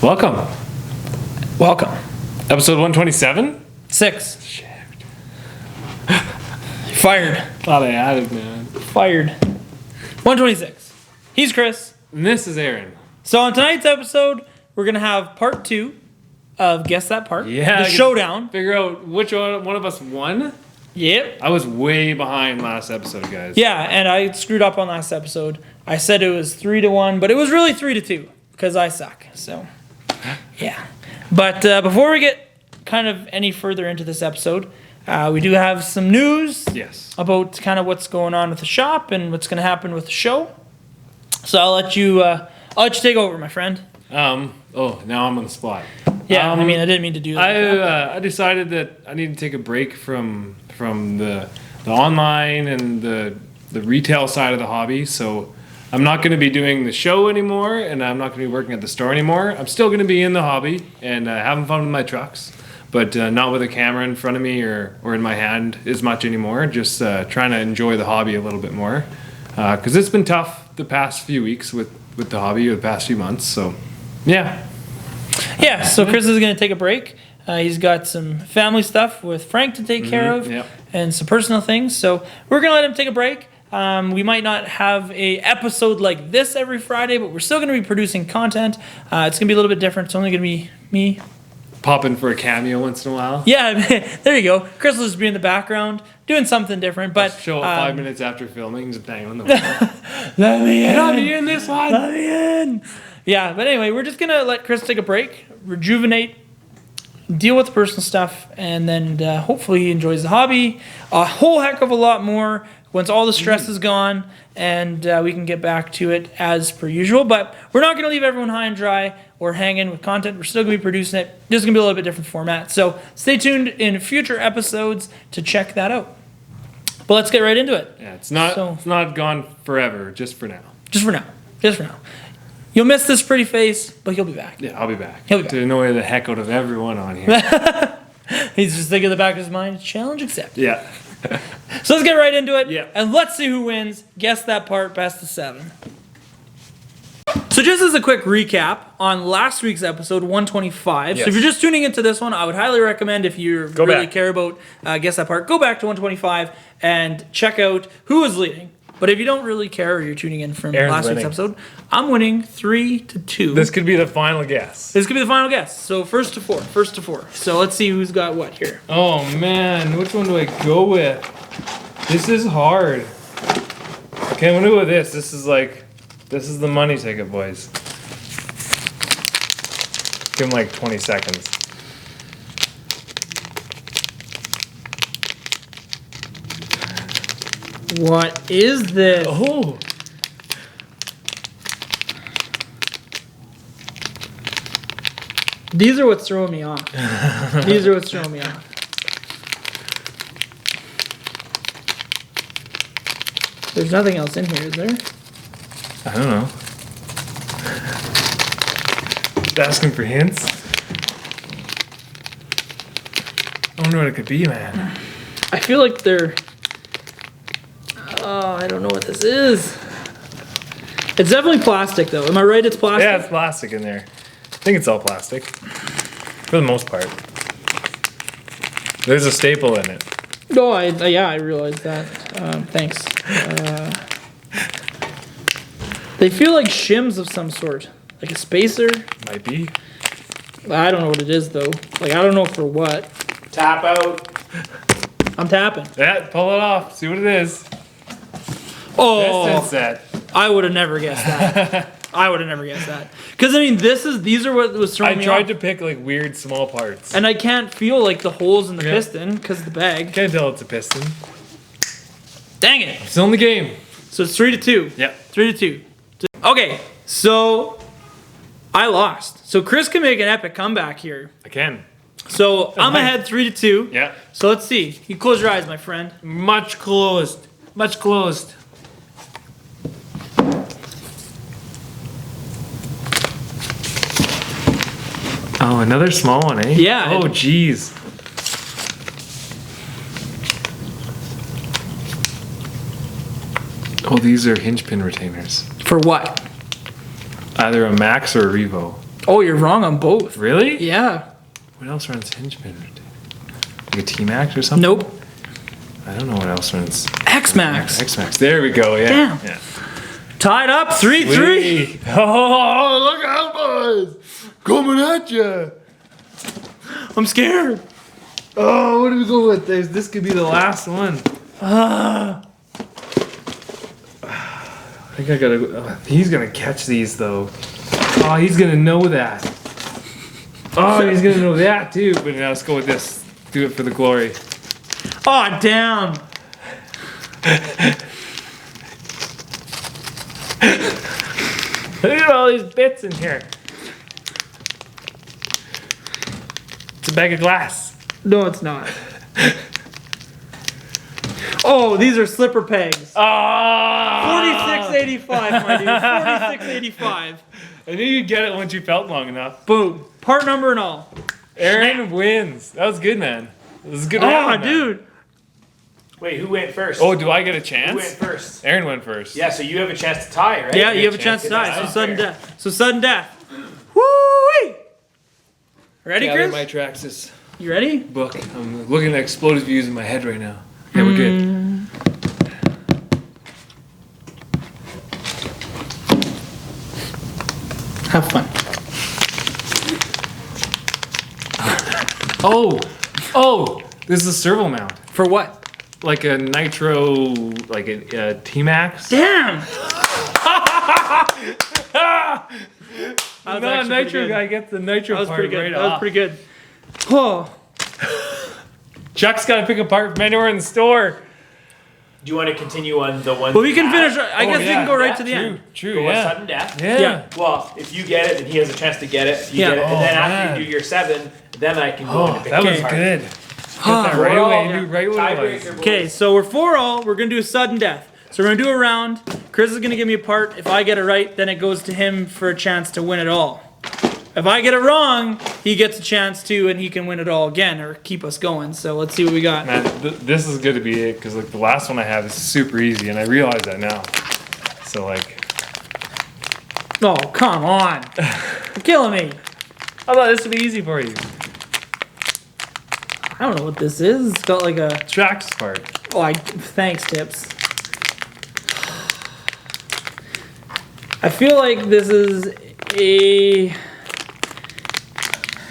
Welcome. Episode 127? 6. Shit. Fired. Thought I had it, man. Fired. 126. He's Chris. And this is Aaron. So on tonight's episode, we're going to have part 2 of Guess That Part. Yeah. The showdown. Figure out which one of us won. Yep. I was way behind last episode, guys. Yeah, and I screwed up on last episode. I said it was 3-1, but it was really 3-2 because I suck. So, yeah. But before we get kind of any further into this episode, we do have some news about kind of what's going on with the shop and what's going to happen with the show. So I'll let you take over, my friend. Now I'm on the spot. Yeah, I didn't mean to do that. I decided that I need to take a break from the online and the retail side of the hobby. So I'm not going to be doing the show anymore, and I'm not going to be working at the store anymore. I'm still going to be in the hobby and having fun with my trucks, but not with a camera in front of me or in my hand as much anymore. Just trying to enjoy the hobby a little bit more because it's been tough the past few weeks with the hobby, or the past few months. So, yeah. Yeah, so Chris is going to take a break. He's got some family stuff with Frank to take care of and some personal things. So we're going to let him take a break. We might not have a episode like this every Friday, but we're still going to be producing content. It's going to be a little bit different. It's only going to be me. Pop in for a cameo once in a while. Yeah, there you go. Chris will just be in the background doing something different. But show up 5 minutes after filming, just bang on the wall. Let me in this one. Let me in. Yeah, but anyway, we're just going to let Chris take a break, rejuvenate, deal with the personal stuff, and then hopefully he enjoys the hobby a whole heck of a lot more once all the stress is gone, and we can get back to it as per usual. But we're not going to leave everyone high and dry or hanging with content. We're still going to be producing it. Just going to be a little bit different format. So stay tuned in future episodes to check that out. But let's get right into it. Yeah, it's not gone forever, just for now. Just for now. You'll miss this pretty face, but he'll be back. Yeah, I'll be back. He'll be back. To annoy the heck out of everyone on here. He's just thinking in the back of his mind, challenge accepted. Yeah. So let's get right into it. Yeah. And let's see who wins. Guess that part, best of 7. So just as a quick recap on last week's episode 125. So if you're just tuning into this one, I would highly recommend, if you really care about Guess That Part, go back to 125 and check out who is leading. But if you don't really care, or you're tuning in from last week's episode, I'm winning 3-2. This could be the final guess. So first to four. So let's see who's got what here. Oh man, which one do I go with? This is hard. Okay, I'm gonna go with this. This is the money ticket, boys. Give him like 20 seconds. What is this? Oh. These are what's throwing me off. There's nothing else in here, is there? I don't know. Asking for hints? I wonder what it could be, man. I feel like they're... Oh, I don't know what this is. It's definitely plastic, though. Am I right? It's plastic? Yeah, it's plastic in there. I think it's all plastic. For the most part. There's a staple in it. Oh, I realized that. Thanks. They feel like shims of some sort. Like a spacer. Might be. I don't know what it is, though. Like, I don't know for what. Tap out. I'm tapping. Yeah, pull it off. See what it is. Oh, set. I would have never guessed that. Because, these are what was throwing me off. I tried to pick, like, weird small parts. And I can't feel, like, the holes in the piston because of the bag. Can't tell it's a piston. Dang it. It's in the game. So it's 3-2. Yeah. 3-2. Okay, so I lost. So Chris can make an epic comeback here. I can. So I'm ahead 3-2. Yeah. So let's see. You close your eyes, my friend. Much closed. Oh, another small one, eh? Yeah. Oh, jeez. Oh, these are hinge pin retainers. For what? Either a Max or a Revo. Oh, you're wrong on both. Really? Yeah. What else runs Hinge Pin Retainers? Like a T-Max or something? Nope. I don't know what else runs. X-Max. X-Max. There we go. Yeah. Damn. Yeah. Tied up 3-3. Sweet. Oh, look out, boys! Coming at you. I'm scared. Oh, what do we go with? This could be the last one. I think I gotta. He's gonna catch these though. Oh, he's gonna know that. Oh, he's gonna know that too. But now let's go with this. Do it for the glory. Oh, damn. Look at all these bits in here. It's a bag of glass. No, it's not. Oh, these are slipper pegs. Ah! 46.85, my dude. 46.85. I knew you'd get it once you felt long enough. Boom. Part number and all. Aaron wins. That was good, man. It was a good Oh, round, man. dude. Wait, who went first? Oh, do I get a chance? Who went first? Aaron went first. Yeah, so you have a chance to tie, right? Yeah, you have a chance to die. So That's sudden fair. death. So sudden death. Woo-wee! Ready, Gather Chris? my Traxxas You ready? book. I'm looking at explosive views in my head right now. Yeah, we're good. Have fun. Oh, this is a servo mount. For what? Like a nitro, like a T-Max. Damn! No, nitro guy gets the nitro That was part pretty good. right That was off. pretty good. Oh. Chuck's got to pick apart from anywhere in the store. Do you want to continue on the one? Well, we can finish. I guess we yeah. can go right Yeah, to the True, end. true, Go with yeah. sudden death? Yeah. Well, if you get it, then he has a chance to get it. If you Yeah. get it, and Oh, then after man. you do your 7, then I can go Oh, into pick that was it apart. good. Got that right We're all- away. Knew right what it was. Tiebreaker, boys. Okay, so we're 4-all. We're going to do a sudden death. So we're going to do a round. Chris is going to give me a part. If I get it right, then it goes to him for a chance to win it all. If I get it wrong, he gets a chance to, and he can win it all again or keep us going. So let's see what we got. Man, this is going to be it because like the last one I have is super easy, and I realize that now. So like, Oh, come on. You're killing me. I thought this would be easy for you. I don't know what this is. It's got like a... Trax part. Oh, thanks, Tips. I feel like this is a...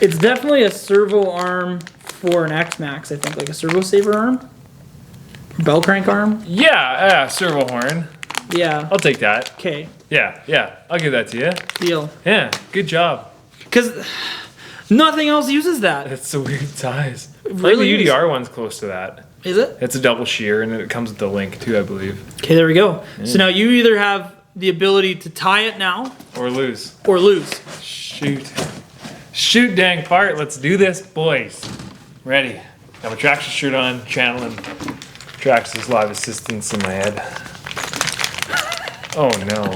It's definitely a servo arm for an X-Max, I think. Like a servo saver arm? Bell crank arm? Yeah, servo horn. Yeah. I'll take that. Okay. Yeah, I'll give that to you. Deal. Yeah, good job. Because nothing else uses that. That's a weird size. really Like is. the UDR one's close to that. Is it? It's a double shear, and it comes with the link too, I believe. Okay, there we go. So now you either have the ability to tie it now Or lose. or lose. Shoot, dang part. Let's do this, boys. Ready. Got my Traxxas shirt on, channeling Traxxas live assistance in my head. Oh no.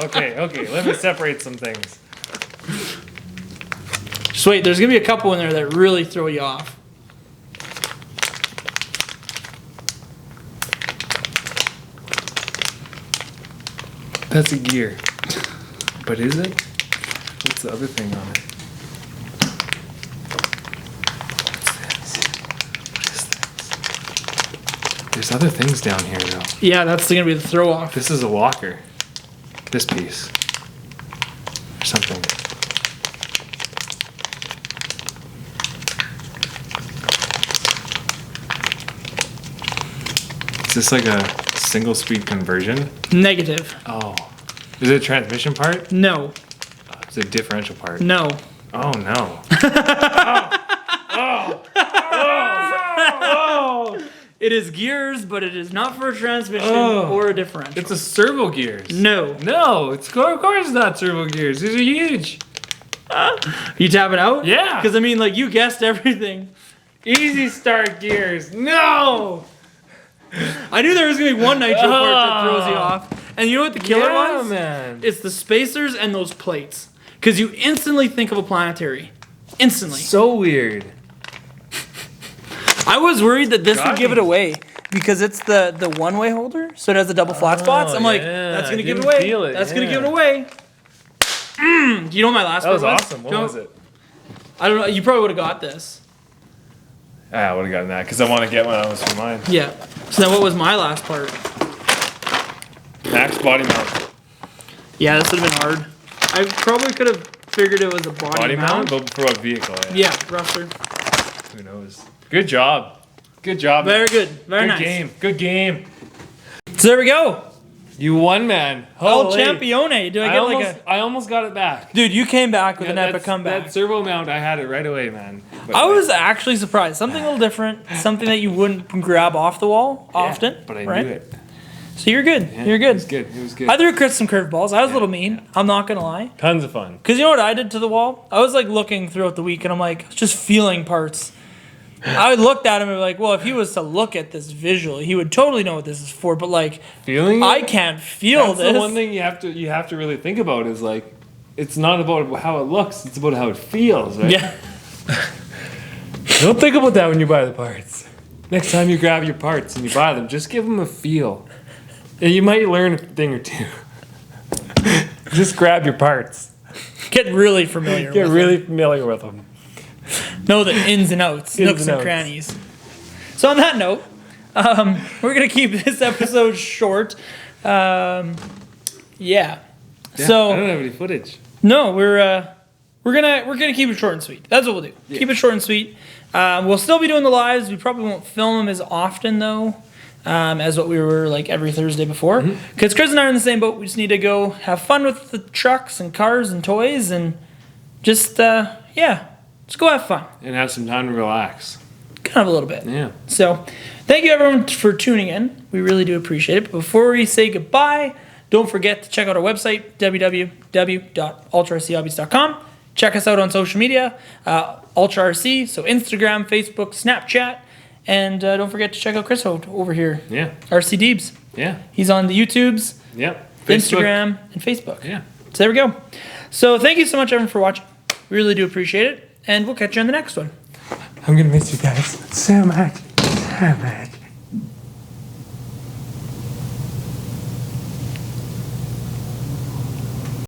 Okay, let me separate some things. Just wait, there's going to be a couple in there that really throw you off. That's a gear. But is it? What's the other thing on it? What is this? There's other things down here though. Yeah, that's going to be the throw off. This is a locker. This piece. Or something. Is this like a single speed conversion? Negative. Oh. Is it a transmission part? No. It's a differential part. No. Oh no. It is gears, but it is not for a transmission Oh. or a differential. It's a servo gears. No. No, of course it's not servo gears. These are huge. You tapping out? Yeah. Because, I mean, like, you guessed everything. Easy start gears. No. I knew there was going to be one nitro part that throws you off. And you know what the killer was? man. It's the spacers and those plates. Because you instantly think of a planetary. Instantly. So weird. I was worried that this would give it Nice. away. Because it's the one-way holder, so it has the double flat spots. I'm like, yeah, that's I going to give it didn't away. feel it, That's going to yeah. give it away. Do you know what my last That was part awesome. Do What you know- was it? I don't know. You probably would have got this. I would have gotten that because I want to get one that was for mine. Yeah. So then what was my last part? Max body mount. Yeah, this would have been hard. I probably could have figured it was a body mount. But for what vehicle? Yeah, rougher. Who knows? Good job. Good job. Very good. Very Good nice. game. Good game. So there we go. You won, man. El Holy. Champione. Do I get I almost got it back. Dude, you came back with an epic That comeback. servo mount, I had it right away, man. But I was actually surprised. Something a little different. Something that you wouldn't grab off the wall often. But I right? knew it. So you're good. Yeah, You're It good. was good. It was good. I threw Chris some curveballs. I was a little mean. I'm not going to lie. Tons of fun. Because you know what I did to the wall? I was like looking throughout the week and I'm like, just feeling parts. I looked at him and was like, well, if he was to look at this visually, he would totally know what this is for. But like, Feeling it? I can't feel That's this. the one thing you have to really think about is like, it's not about how it looks, it's about how it feels, right? Yeah. Don't think about that when you buy the parts. Next time you grab your parts and you buy them, just give them a feel. And you might learn a thing or two. Just grab your parts. Get really familiar Get with really familiar with them. it. Know the ins and outs, Ins nooks and and outs. crannies. So on that note, we're going to keep this episode short. Yeah. Yeah, So I don't have any footage. no, we're gonna keep it short and sweet. That's what we'll do. Keep it short and sweet. We'll still be doing the lives. We probably won't film them as often though, as what we were like every Thursday before. Because Chris and I are in the same boat. We just need to go have fun with the trucks and cars and toys and just just go have fun. And have some time to relax. Kind of a little bit. Yeah. So, thank you everyone for tuning in. We really do appreciate it. But before we say goodbye, don't forget to check out our website, www.ultrarchobbies.com. Check us out on social media, UltraRC, so Instagram, Facebook, Snapchat. And don't forget to check out Chris over here, Yeah. RC Deebs. Yeah. He's on the YouTubes, Yep. Instagram, and Facebook. Yeah. So there we go. So thank you so much everyone for watching. We really do appreciate it. And we'll catch you on the next one. I'm gonna miss you guys so much. So much.